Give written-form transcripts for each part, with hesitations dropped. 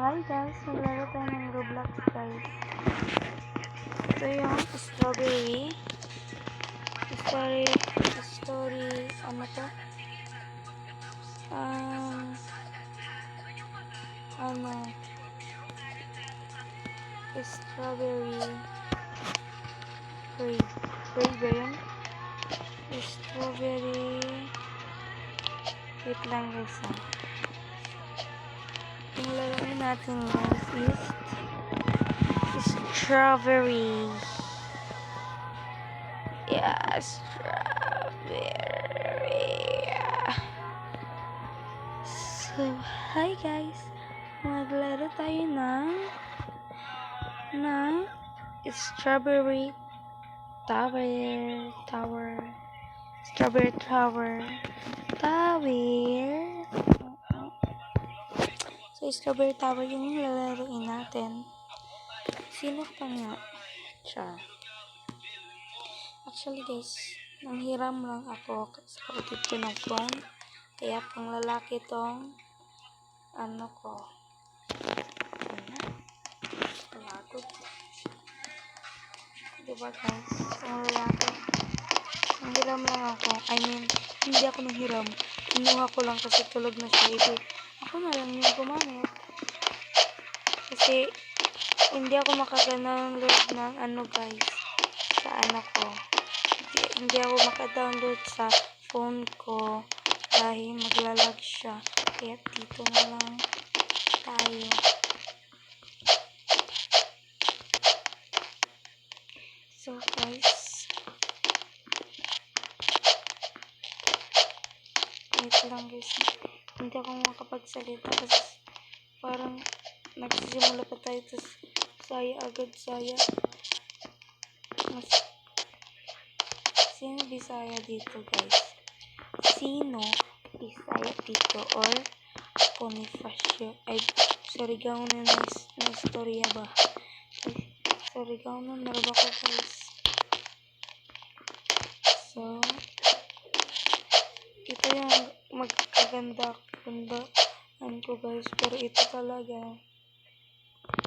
Hi guys, maglaro tayo ng Roblox guys. Ito yung strawberry. Story, ano to? Ano? Strawberry. Free ba yun? Strawberry. Wait lang guys ha. Yung laruin natin guys is strawberry. Yeah, strawberry. So, hi guys. Maglaro tayo ng strawberry tower. Strawberry tower. So, strawberry tower yung lalaroin natin. Sino pa nga? Siya. Actually guys, nanghiram lang ako sa kapatid ko ng phone. Kaya pang lalaki tong ano ko. Palagod. Diba guys? Pang lalaki. Nanghiram lang ako. I mean, hindi ako nanghiram. Kinuha ko lang kasi tulog na siya. Ako na lang yung gumamit. Kasi hindi ako makadownload ng ano guys sa anak ko. Hindi ako makadownload sa phone ko dahil maglalag siya. Kaya dito na lang tayo. So guys, wait lang guys. Hindi ako makapagsalita kasi parang nagsisimula pa tayo tapos saya. Sino Bisaya dito guys? Sino Bisaya dito or Bonifacio? Ay, Surigao na istorya ba? Surigao na naraba ko guys. So, ito yung magkagandaan ko guys. Pero ito talaga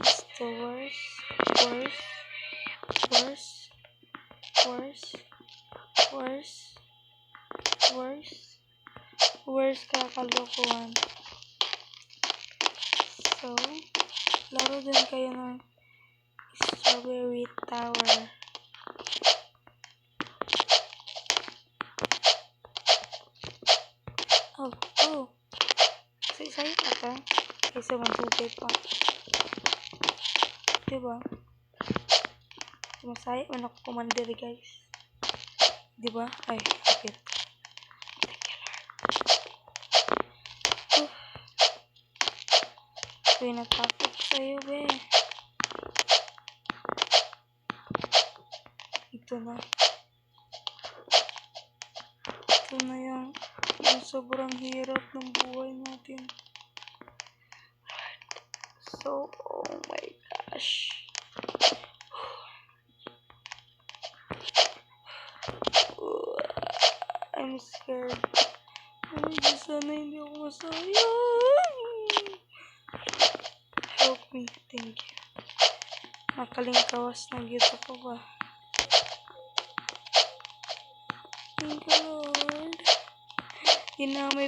is the worst kakalokohan. So, laro din kayo ng strawberry tower. Oh. Say ka pa. Kaysa mansugay pa. Diba? Masaya man ako commander guys. Diba? Ay, kapit. Ako'y natakot sa'yo, be. Ito na yung sobrang hirap ng buhay natin. So, oh my gosh. I'm scared. Sana hindi ako masayang. Help me. Thank you. Makalingkawas na gito ko ba? Thank you, Lord. Ginamay